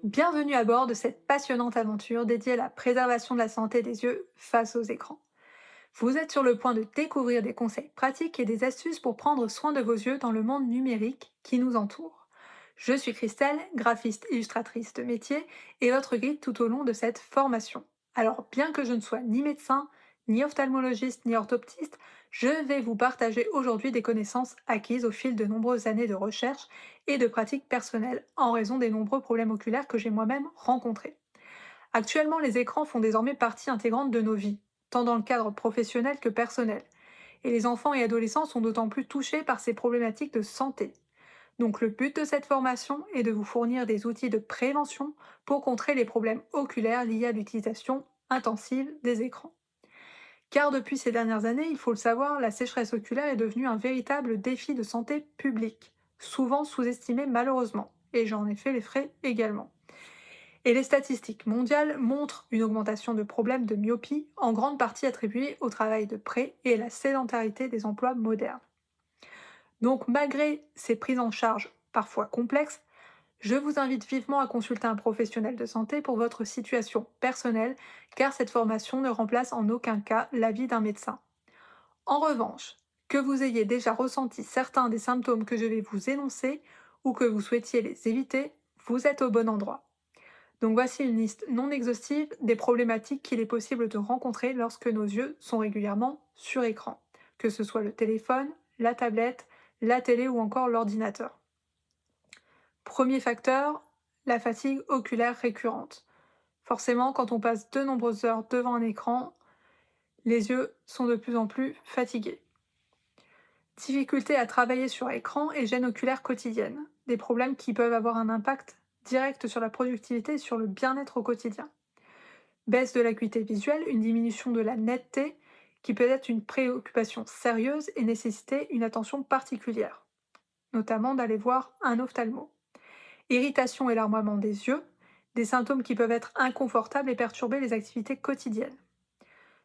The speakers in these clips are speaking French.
Bienvenue à bord de cette passionnante aventure dédiée à la préservation de la santé des yeux face aux écrans. Vous êtes sur le point de découvrir des conseils pratiques et des astuces pour prendre soin de vos yeux dans le monde numérique qui nous entoure. Je suis Christelle, graphiste illustratrice de métier et votre guide tout au long de cette formation. Alors, bien que je ne sois ni médecin, ni ophtalmologiste, ni orthoptiste, je vais vous partager aujourd'hui des connaissances acquises au fil de nombreuses années de recherche et de pratiques personnelles en raison des nombreux problèmes oculaires que j'ai moi-même rencontrés. Actuellement, les écrans font désormais partie intégrante de nos vies, tant dans le cadre professionnel que personnel. Et les enfants et adolescents sont d'autant plus touchés par ces problématiques de santé. Donc le but de cette formation est de vous fournir des outils de prévention pour contrer les problèmes oculaires liés à l'utilisation intensive des écrans. Car depuis ces dernières années, il faut le savoir, la sécheresse oculaire est devenue un véritable défi de santé publique, souvent sous-estimé malheureusement, et j'en ai fait les frais également. Et les statistiques mondiales montrent une augmentation de problèmes de myopie, en grande partie attribuée au travail de près et à la sédentarité des emplois modernes. Donc malgré ces prises en charge parfois complexes, je vous invite vivement à consulter un professionnel de santé pour votre situation personnelle, car cette formation ne remplace en aucun cas l'avis d'un médecin. En revanche, que vous ayez déjà ressenti certains des symptômes que je vais vous énoncer ou que vous souhaitiez les éviter, vous êtes au bon endroit. Donc voici une liste non exhaustive des problématiques qu'il est possible de rencontrer lorsque nos yeux sont régulièrement sur écran, que ce soit le téléphone, la tablette, la télé ou encore l'ordinateur. Premier facteur, la fatigue oculaire récurrente. Forcément, quand on passe de nombreuses heures devant un écran, les yeux sont de plus en plus fatigués. Difficulté à travailler sur écran et gêne oculaire quotidienne. Des problèmes qui peuvent avoir un impact direct sur la productivité et sur le bien-être au quotidien. Baisse de l'acuité visuelle, une diminution de la netteté qui peut être une préoccupation sérieuse et nécessiter une attention particulière, notamment d'aller voir un ophtalmo. Irritation et larmoiement des yeux, des symptômes qui peuvent être inconfortables et perturber les activités quotidiennes.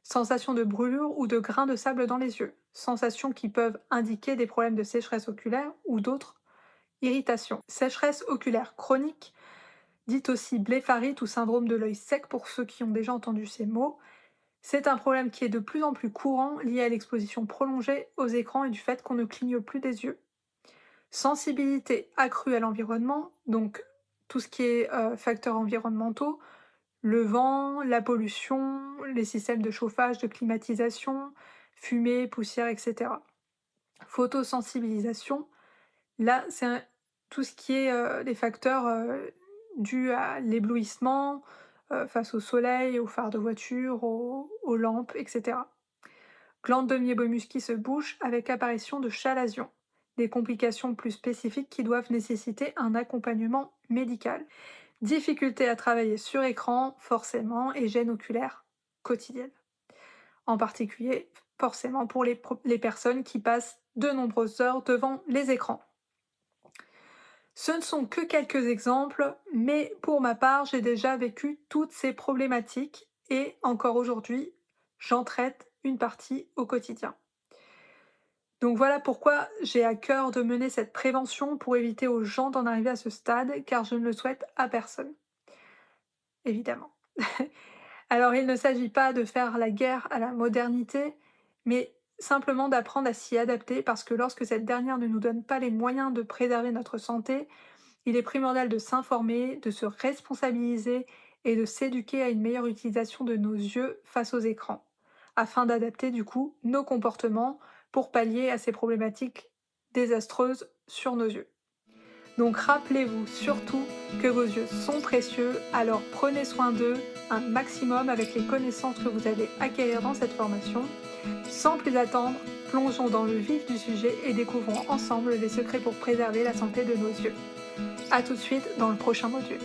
Sensation de brûlure ou de grains de sable dans les yeux, sensations qui peuvent indiquer des problèmes de sécheresse oculaire ou d'autres irritations. Sécheresse oculaire chronique, dite aussi blépharite ou syndrome de l'œil sec pour ceux qui ont déjà entendu ces mots. C'est un problème qui est de plus en plus courant lié à l'exposition prolongée aux écrans et du fait qu'on ne cligne plus des yeux. Sensibilité accrue à l'environnement, donc tout ce qui est facteurs environnementaux, le vent, la pollution, les systèmes de chauffage, de climatisation, fumée, poussière, etc. Photosensibilisation, là tout ce qui est les facteurs dus à l'éblouissement face au soleil, aux phares de voiture, aux lampes, etc. Glande de Miebomys qui se bouche avec apparition de chalazion. Des complications plus spécifiques qui doivent nécessiter un accompagnement médical. Difficulté à travailler sur écran, forcément, et gêne oculaire quotidienne. En particulier, forcément, pour les personnes qui passent de nombreuses heures devant les écrans. Ce ne sont que quelques exemples, mais pour ma part, j'ai déjà vécu toutes ces problématiques et encore aujourd'hui, j'en traite une partie au quotidien. Donc voilà pourquoi j'ai à cœur de mener cette prévention pour éviter aux gens d'en arriver à ce stade, car je ne le souhaite à personne, évidemment. Alors il ne s'agit pas de faire la guerre à la modernité, mais simplement d'apprendre à s'y adapter, parce que lorsque cette dernière ne nous donne pas les moyens de préserver notre santé, il est primordial de s'informer, de se responsabiliser et de s'éduquer à une meilleure utilisation de nos yeux face aux écrans, afin d'adapter du coup nos comportements pour pallier à ces problématiques désastreuses sur nos yeux. Donc rappelez-vous surtout que vos yeux sont précieux, alors prenez soin d'eux un maximum avec les connaissances que vous allez acquérir dans cette formation. Sans plus attendre, plongeons dans le vif du sujet et découvrons ensemble les secrets pour préserver la santé de nos yeux. A tout de suite dans le prochain module.